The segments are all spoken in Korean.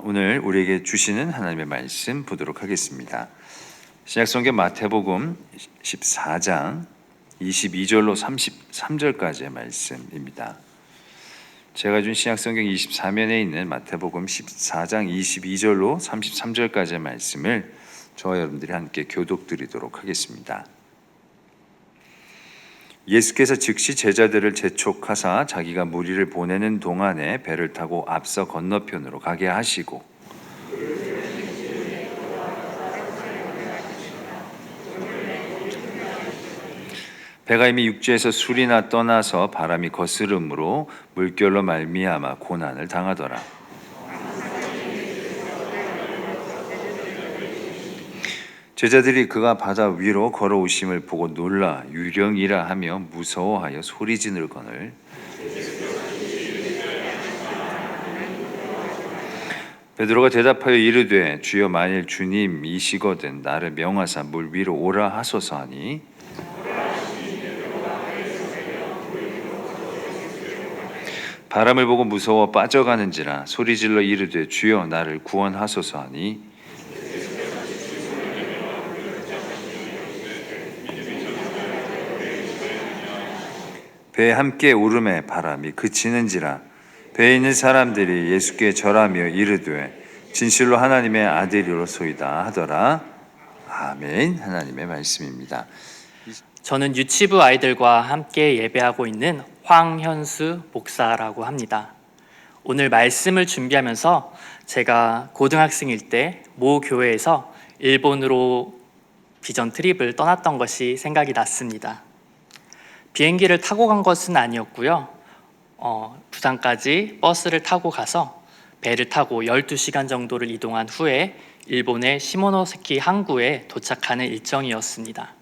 오늘 우리에게 주시는 하나님의 말씀 보도록 하겠습니다. 신약성경 마태복음 14장 22절로 33절까지의 말씀입니다. 제가 준 신약성경 24면에 있는 마태복음 14장 22절로 33절까지의 말씀을 저와 여러분들이 함께 교독드리도록 하겠습니다. 예수께서 즉시 제자들을 재촉하사 자기가 무리를 보내는 동안에 배를 타고 앞서 건너편으로 가게 하시고 배가 이미 육지에서 술이나 떠나서 바람이 거스름으로 물결로 말미암아 고난을 당하더라. 제자들이 그가 바다 위로 걸어오심을 보고 놀라 유령이라 하며 무서워하여 소리 지르거늘 베드로가 대답하여 이르되 주여 만일 주님이시거든 나를 명하사 물 위로 오라 하소서 하니 바람을 보고 무서워 빠져가는지라 소리질러 이르되 주여 나를 구원하소서 하니 배에 함께 오름에 바람이 그치는지라 배에 있는 사람들이 예수께 절하며 이르되 진실로 하나님의 아들이로소이다 하더라. 아멘. 하나님의 말씀입니다. 저는 유치부 아이들과 함께 예배하고 있는 황현수 목사라고 합니다. 오늘 말씀을 준비하면서 제가 고등학생일 때 모 교회에서 일본으로 비전 트립을 떠났던 것이 생각이 났습니다. 비행기를 타고 간 것은 아니었고요. 부산까지 버스를 타고 가서 배를 타고 12시간 정도를 이동한 후에 일본의 시모노세키 항구에 도착하는 일정이었습니다.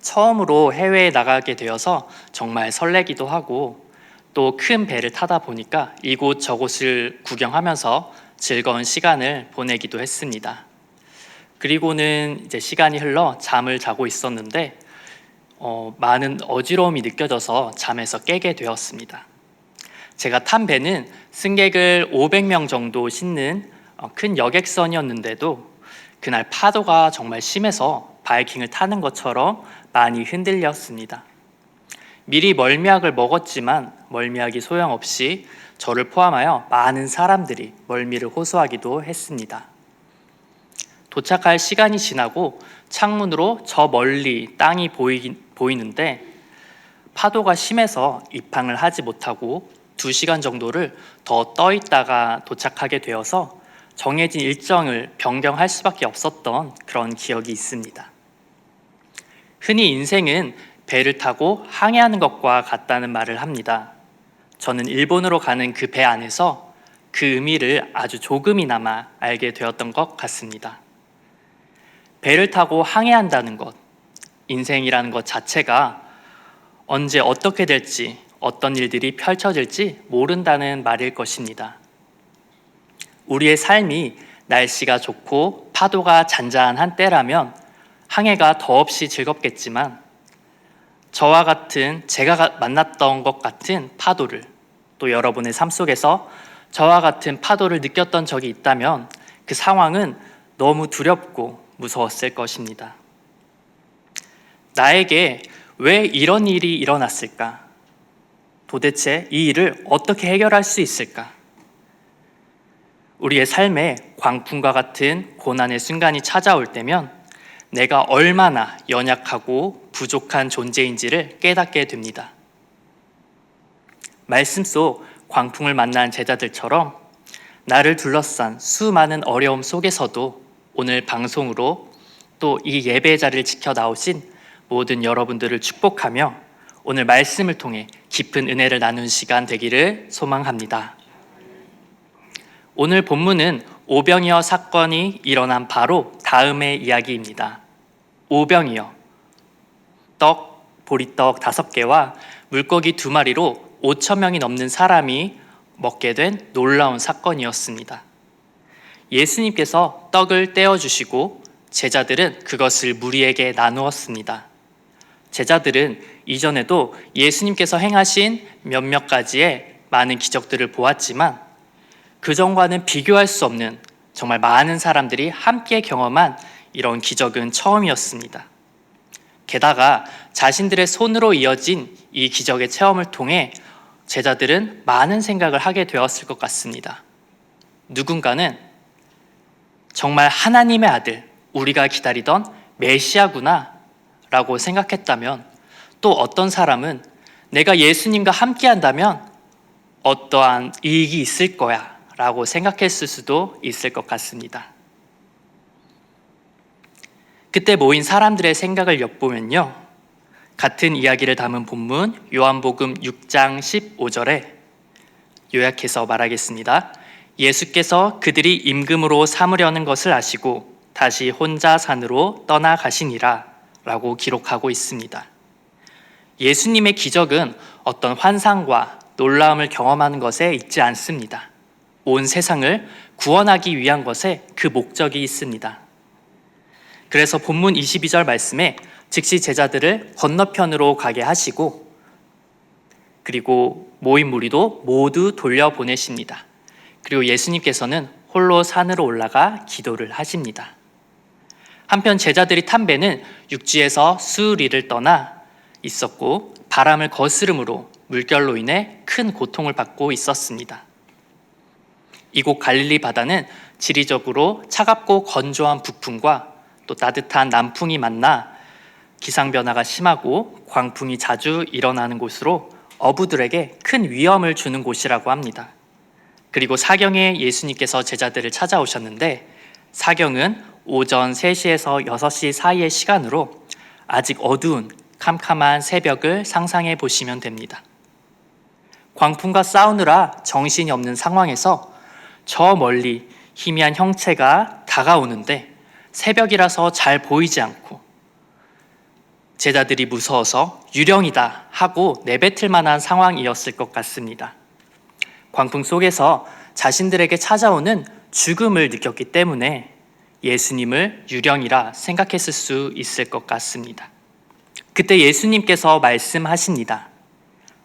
처음으로 해외에 나가게 되어서 정말 설레기도 하고 또 큰 배를 타다 보니까 이곳 저곳을 구경하면서 즐거운 시간을 보내기도 했습니다. 그리고는 이제 시간이 흘러 잠을 자고 있었는데 많은 어지러움이 느껴져서 잠에서 깨게 되었습니다. 제가 탄 배는 승객을 500명 정도 싣는 큰 여객선이었는데도 그날 파도가 정말 심해서 바이킹을 타는 것처럼 많이 흔들렸습니다. 미리 멀미약을 먹었지만 멀미약이 소용없이 저를 포함하여 많은 사람들이 멀미를 호소하기도 했습니다. 도착할 시간이 지나고 창문으로 저 멀리 땅이 보이는데 파도가 심해서 입항을 하지 못하고 2시간 정도를 더 떠 있다가 도착하게 되어서 정해진 일정을 변경할 수밖에 없었던 그런 기억이 있습니다. 흔히 인생은 배를 타고 항해하는 것과 같다는 말을 합니다. 저는 일본으로 가는 그 배 안에서 그 의미를 아주 조금이나마 알게 되었던 것 같습니다. 배를 타고 항해한다는 것, 인생이라는 것 자체가 언제 어떻게 될지, 어떤 일들이 펼쳐질지 모른다는 말일 것입니다. 우리의 삶이 날씨가 좋고 파도가 잔잔한 때라면 항해가 더없이 즐겁겠지만 제가 만났던 것 같은 파도를 또 여러분의 삶 속에서 저와 같은 파도를 느꼈던 적이 있다면 그 상황은 너무 두렵고 무서웠을 것입니다. 나에게 왜 이런 일이 일어났을까? 도대체 이 일을 어떻게 해결할 수 있을까? 우리의 삶에 광풍과 같은 고난의 순간이 찾아올 때면 내가 얼마나 연약하고 부족한 존재인지를 깨닫게 됩니다. 말씀 속 광풍을 만난 제자들처럼 나를 둘러싼 수많은 어려움 속에서도 오늘 방송으로 또 이 예배 자리를 지켜 나오신 모든 여러분들을 축복하며 오늘 말씀을 통해 깊은 은혜를 나눈 시간 되기를 소망합니다. 오늘 본문은 오병이어 사건이 일어난 바로 다음의 이야기입니다. 오병이어, 보리떡 5개와 물고기 2마리로 5,000명이 넘는 사람이 먹게 된 놀라운 사건이었습니다. 예수님께서 떡을 떼어주시고 제자들은 그것을 무리에게 나누었습니다. 제자들은 이전에도 예수님께서 행하신 몇몇 가지의 많은 기적들을 보았지만 그전과는 비교할 수 없는 정말 많은 사람들이 함께 경험한 이런 기적은 처음이었습니다. 게다가 자신들의 손으로 이어진 이 기적의 체험을 통해 제자들은 많은 생각을 하게 되었을 것 같습니다. 누군가는 정말 하나님의 아들, 우리가 기다리던 메시아구나 라고 생각했다면, 또 어떤 사람은 내가 예수님과 함께 한다면 어떠한 이익이 있을 거야 라고 생각했을 수도 있을 것 같습니다. 그때 모인 사람들의 생각을 엿보면요, 같은 이야기를 담은 본문 요한복음 6장 15절에 요약해서 말하겠습니다. 예수께서 그들이 임금으로 삼으려는 것을 아시고 다시 혼자 산으로 떠나가시니라 라고 기록하고 있습니다. 예수님의 기적은 어떤 환상과 놀라움을 경험하는 것에 있지 않습니다. 온 세상을 구원하기 위한 것에 그 목적이 있습니다. 그래서 본문 22절 말씀에 즉시 제자들을 건너편으로 가게 하시고, 그리고 모인 무리도 모두 돌려보내십니다. 그리고 예수님께서는 홀로 산으로 올라가 기도를 하십니다. 한편 제자들이 탄 배는 육지에서 수리를 떠나 있었고 바람을 거스름으로 물결로 인해 큰 고통을 받고 있었습니다. 이곳 갈릴리 바다는 지리적으로 차갑고 건조한 북풍과 또 따뜻한 남풍이 만나 기상 변화가 심하고 광풍이 자주 일어나는 곳으로 어부들에게 큰 위험을 주는 곳이라고 합니다. 그리고 사경에 예수님께서 제자들을 찾아오셨는데, 사경은 오전 3시에서 6시 사이의 시간으로 아직 어두운 캄캄한 새벽을 상상해 보시면 됩니다. 광풍과 싸우느라 정신이 없는 상황에서 저 멀리 희미한 형체가 다가오는데 새벽이라서 잘 보이지 않고 제자들이 무서워서 유령이다 하고 내뱉을 만한 상황이었을 것 같습니다. 광풍 속에서 자신들에게 찾아오는 죽음을 느꼈기 때문에 예수님을 유령이라 생각했을 수 있을 것 같습니다. 그때 예수님께서 말씀하십니다.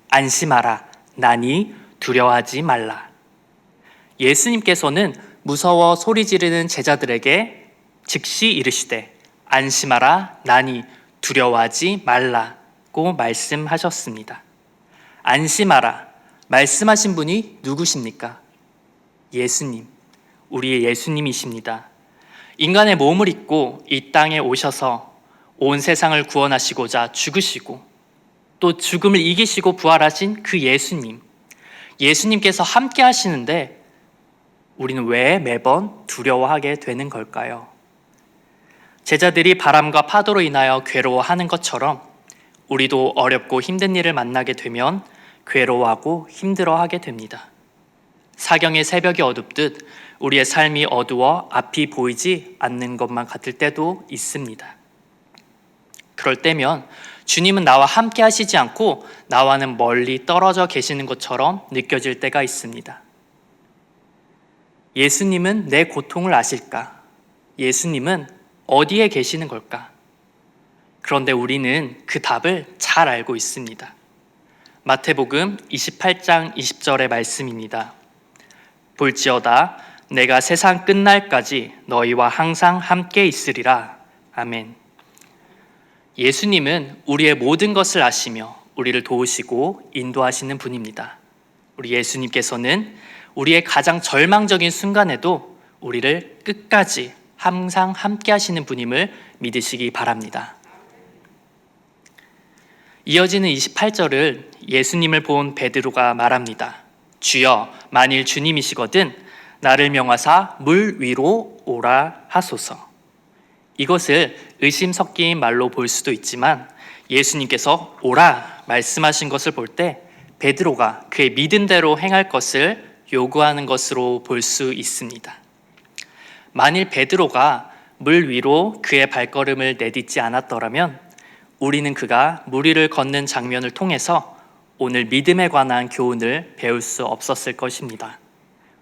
안심하라, 나니 두려워하지 말라. 예수님께서는 무서워 소리 지르는 제자들에게 즉시 이르시되 안심하라, 나니 두려워하지 말라고 말씀하셨습니다. 안심하라, 말씀하신 분이 누구십니까? 예수님, 우리의 예수님이십니다. 인간의 몸을 입고 이 땅에 오셔서 온 세상을 구원하시고자 죽으시고 또 죽음을 이기시고 부활하신 그 예수님, 예수님께서 함께 하시는데 우리는 왜 매번 두려워하게 되는 걸까요? 제자들이 바람과 파도로 인하여 괴로워하는 것처럼 우리도 어렵고 힘든 일을 만나게 되면 괴로워하고 힘들어하게 됩니다. 사경의 새벽이 어둡듯 우리의 삶이 어두워 앞이 보이지 않는 것만 같을 때도 있습니다. 그럴 때면 주님은 나와 함께 하시지 않고 나와는 멀리 떨어져 계시는 것처럼 느껴질 때가 있습니다. 예수님은 내 고통을 아실까? 예수님은 어디에 계시는 걸까? 그런데 우리는 그 답을 잘 알고 있습니다. 마태복음 28장 20절의 말씀입니다. 볼지어다 내가 세상 끝날까지 너희와 항상 함께 있으리라. 아멘. 예수님은 우리의 모든 것을 아시며 우리를 도우시고 인도하시는 분입니다. 우리 예수님께서는 우리의 가장 절망적인 순간에도 우리를 끝까지 항상 함께 하시는 분임을 믿으시기 바랍니다. 이어지는 28절을 예수님을 본 베드로가 말합니다. 주여, 만일 주님이시거든 나를 명하사 물 위로 오라 하소서. 이것을 의심 섞인 말로 볼 수도 있지만 예수님께서 오라 말씀하신 것을 볼 때 베드로가 그의 믿음대로 행할 것을 요구하는 것으로 볼 수 있습니다. 만일 베드로가 물 위로 그의 발걸음을 내딛지 않았더라면 우리는 그가 물 위를 걷는 장면을 통해서 오늘 믿음에 관한 교훈을 배울 수 없었을 것입니다.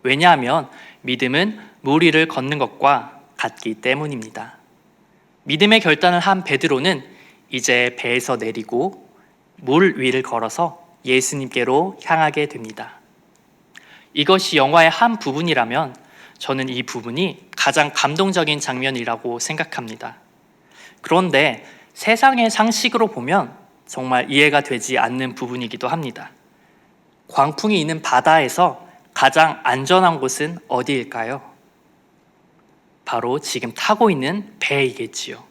왜냐하면 믿음은 물 위를 걷는 것과 같기 때문입니다. 믿음의 결단을 한 베드로는 이제 배에서 내리고 물 위를 걸어서 예수님께로 향하게 됩니다. 이것이 영화의 한 부분이라면 저는 이 부분이 가장 감동적인 장면이라고 생각합니다. 그런데 세상의 상식으로 보면 정말 이해가 되지 않는 부분이기도 합니다. 광풍이 있는 바다에서 가장 안전한 곳은 어디일까요? 바로 지금 타고 있는 배이겠지요.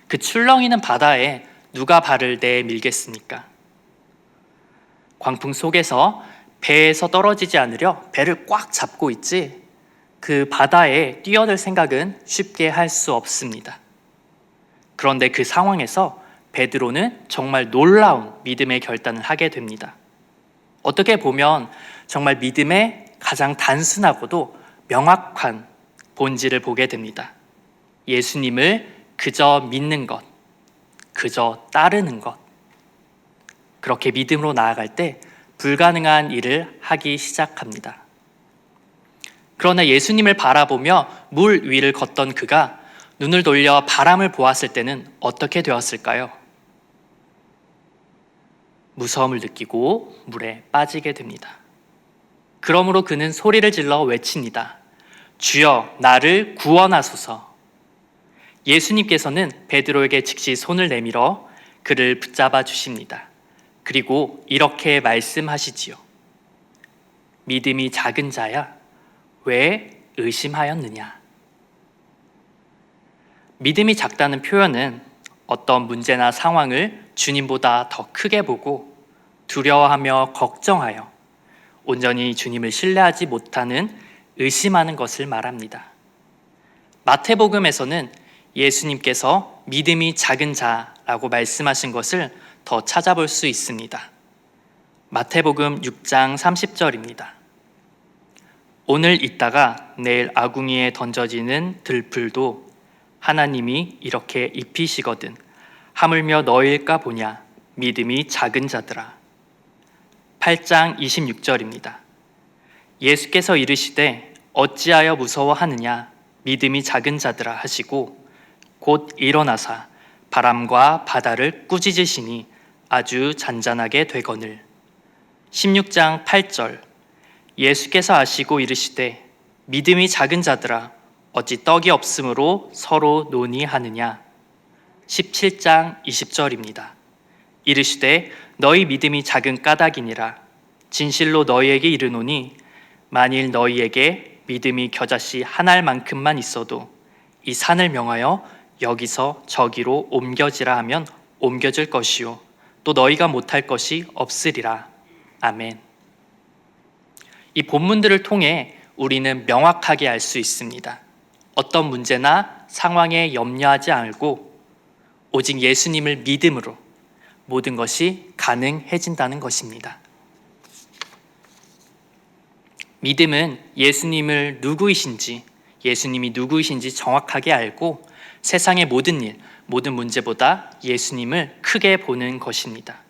그 출렁이는 바다에 누가 발을 내밀겠습니까? 광풍 속에서 배에서 떨어지지 않으려 배를 꽉 잡고 있지 그 바다에 뛰어들 생각은 쉽게 할 수 없습니다. 그런데 그 상황에서 베드로는 정말 놀라운 믿음의 결단을 하게 됩니다. 어떻게 보면 정말 믿음의 가장 단순하고도 명확한 본질을 보게 됩니다. 예수님을 그저 믿는 것, 그저 따르는 것. 그렇게 믿음으로 나아갈 때 불가능한 일을 하기 시작합니다. 그러나 예수님을 바라보며 물 위를 걷던 그가 눈을 돌려 바람을 보았을 때는 어떻게 되었을까요? 무서움을 느끼고 물에 빠지게 됩니다. 그러므로 그는 소리를 질러 외칩니다. 주여, 나를 구원하소서. 예수님께서는 베드로에게 즉시 손을 내밀어 그를 붙잡아 주십니다. 그리고 이렇게 말씀하시지요. 믿음이 작은 자야, 왜 의심하였느냐? 믿음이 작다는 표현은 어떤 문제나 상황을 주님보다 더 크게 보고 두려워하며 걱정하여 온전히 주님을 신뢰하지 못하는 의심하는 것을 말합니다. 마태복음에서는 예수님께서 믿음이 작은 자라고 말씀하신 것을 더 찾아볼 수 있습니다. 마태복음 6장 30절입니다. 오늘 있다가 내일 아궁이에 던져지는 들풀도 하나님이 이렇게 입히시거든 하물며 너일까 보냐 믿음이 작은 자들아. 8장 26절입니다. 예수께서 이르시되 어찌하여 무서워하느냐 믿음이 작은 자들아 하시고 곧 일어나사 바람과 바다를 꾸짖으시니 아주 잔잔하게 되거늘. 16장 8절. 예수께서 아시고 이르시되 믿음이 작은 자들아 어찌 떡이 없으므로 서로 논의하느냐. 17장 20절입니다. 이르시되 너희 믿음이 작은 까닭이니라. 진실로 너희에게 이르노니 만일 너희에게 믿음이 겨자씨 한 알만큼만 있어도 이 산을 명하여 여기서 저기로 옮겨지라 하면 옮겨질 것이요 또 너희가 못할 것이 없으리라. 아멘. 이 본문들을 통해 우리는 명확하게 알 수 있습니다. 어떤 문제나 상황에 염려하지 않고 오직 예수님을 믿음으로 모든 것이 가능해진다는 것입니다. 믿음은 예수님이 누구이신지 정확하게 알고 세상의 모든 일, 모든 문제보다 예수님을 크게 보는 것입니다.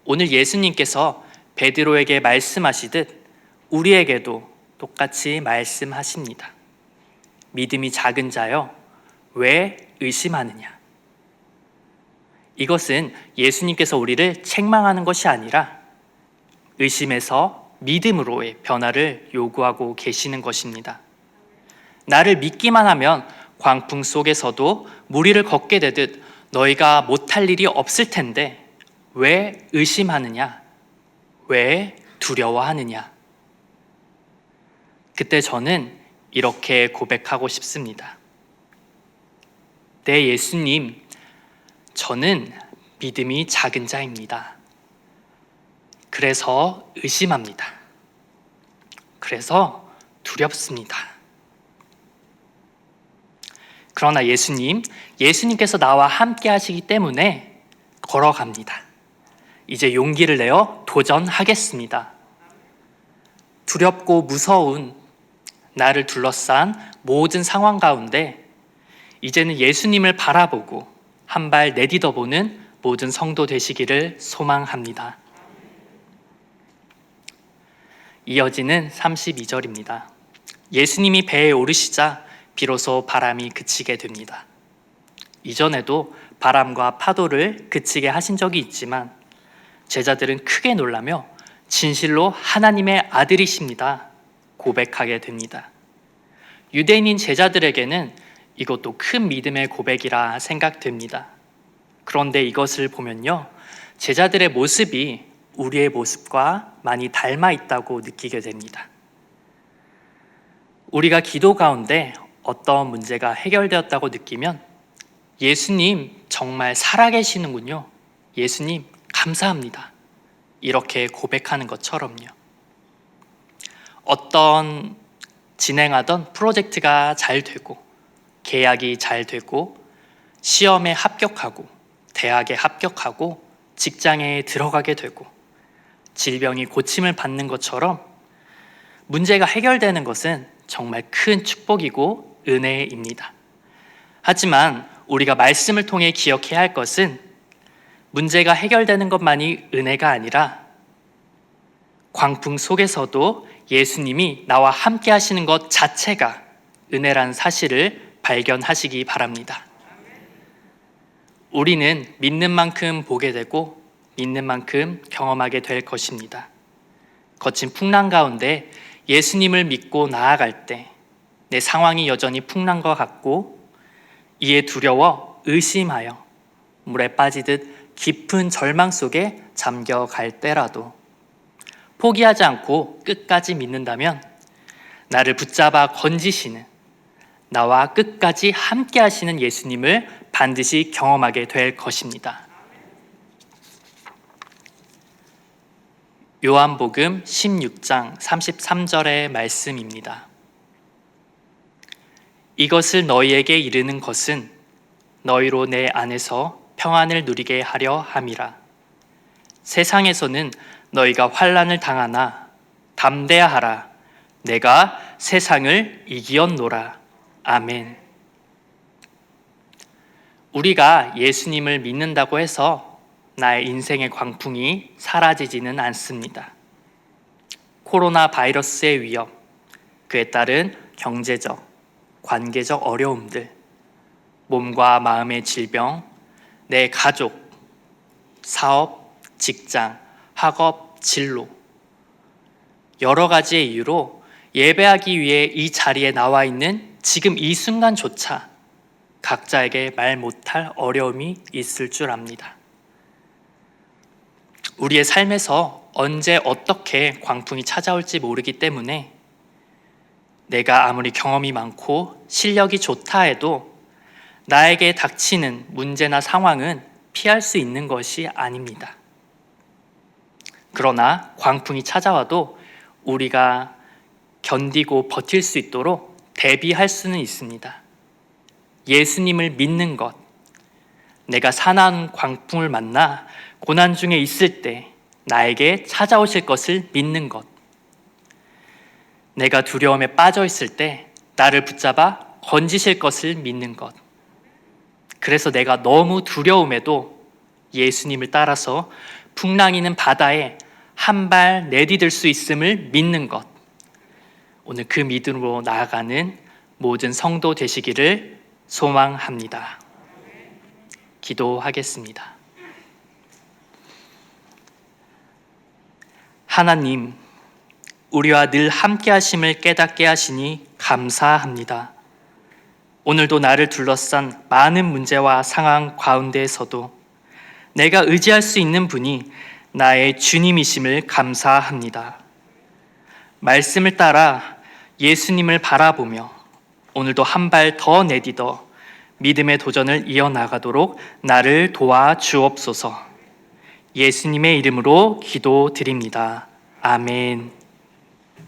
오늘 예수님께서 베드로에게 말씀하시듯 우리에게도 똑같이 말씀하십니다. 믿음이 작은 자여, 왜 의심하느냐? 이것은 예수님께서 우리를 책망하는 것이 아니라 의심에서 믿음으로의 변화를 요구하고 계시는 것입니다. 나를 믿기만 하면 광풍 속에서도 물 위를 걷게 되듯 너희가 못할 일이 없을 텐데 왜 의심하느냐? 왜 두려워하느냐? 그때 저는 이렇게 고백하고 싶습니다. 네, 예수님, 저는 믿음이 작은 자입니다. 그래서 의심합니다. 그래서 두렵습니다. 그러나 예수님께서 나와 함께 하시기 때문에 걸어갑니다. 이제 용기를 내어 도전하겠습니다. 두렵고 무서운 나를 둘러싼 모든 상황 가운데 이제는 예수님을 바라보고 한 발 내딛어보는 모든 성도 되시기를 소망합니다. 이어지는 32절입니다. 예수님이 배에 오르시자 비로소 바람이 그치게 됩니다. 이전에도 바람과 파도를 그치게 하신 적이 있지만 제자들은 크게 놀라며 진실로 하나님의 아들이십니다. 고백하게 됩니다. 유대인인 제자들에게는 이것도 큰 믿음의 고백이라 생각됩니다. 그런데 이것을 보면요, 제자들의 모습이 우리의 모습과 많이 닮아 있다고 느끼게 됩니다. 우리가 기도 가운데 어떤 문제가 해결되었다고 느끼면 예수님 정말 살아계시는군요. 예수님 감사합니다. 이렇게 고백하는 것처럼요. 어떤 진행하던 프로젝트가 잘 되고 계약이 잘 되고 시험에 합격하고 대학에 합격하고 직장에 들어가게 되고 질병이 고침을 받는 것처럼 문제가 해결되는 것은 정말 큰 축복이고 은혜입니다. 하지만 우리가 말씀을 통해 기억해야 할 것은 문제가 해결되는 것만이 은혜가 아니라 광풍 속에서도 예수님이 나와 함께 하시는 것 자체가 은혜라는 사실을 발견하시기 바랍니다. 우리는 믿는 만큼 보게 되고 믿는 만큼 경험하게 될 것입니다. 거친 풍랑 가운데 예수님을 믿고 나아갈 때 내 상황이 여전히 풍랑과 같고 이에 두려워 의심하여 물에 빠지듯 깊은 절망 속에 잠겨갈 때라도 포기하지 않고 끝까지 믿는다면 나를 붙잡아 건지시는, 나와 끝까지 함께 하시는 예수님을 반드시 경험하게 될 것입니다. 요한복음 16장 33절의 말씀입니다. 이것을 너희에게 이르는 것은 너희로 내 안에서 평안을 누리게 하려 함이라. 세상에서는 너희가 환난을 당하나 담대하라. 내가 세상을 이기었노라. 아멘. 우리가 예수님을 믿는다고 해서 나의 인생의 광풍이 사라지지는 않습니다. 코로나 바이러스의 위험, 그에 따른 경제적, 관계적 어려움들, 몸과 마음의 질병, 내 가족, 사업, 직장, 학업, 진로, 여러 가지의 이유로 예배하기 위해 이 자리에 나와 있는 지금 이 순간조차 각자에게 말 못할 어려움이 있을 줄 압니다. 우리의 삶에서 언제 어떻게 광풍이 찾아올지 모르기 때문에 내가 아무리 경험이 많고 실력이 좋다 해도 나에게 닥치는 문제나 상황은 피할 수 있는 것이 아닙니다. 그러나 광풍이 찾아와도 우리가 견디고 버틸 수 있도록 대비할 수는 있습니다. 예수님을 믿는 것, 내가 사나운 광풍을 만나 고난 중에 있을 때 나에게 찾아오실 것을 믿는 것, 내가 두려움에 빠져 있을 때 나를 붙잡아 건지실 것을 믿는 것, 그래서 내가 너무 두려움에도 예수님을 따라서 풍랑이는 바다에 한 발 내디딜 수 있음을 믿는 것, 오늘 그 믿음으로 나아가는 모든 성도 되시기를 소망합니다. 기도하겠습니다. 하나님, 우리와 늘 함께 하심을 깨닫게 하시니 감사합니다. 오늘도 나를 둘러싼 많은 문제와 상황 가운데에서도 내가 의지할 수 있는 분이 나의 주님이심을 감사합니다. 말씀을 따라 예수님을 바라보며 오늘도 한 발 더 내딛어 믿음의 도전을 이어나가도록 나를 도와 주옵소서. 예수님의 이름으로 기도드립니다. 아멘.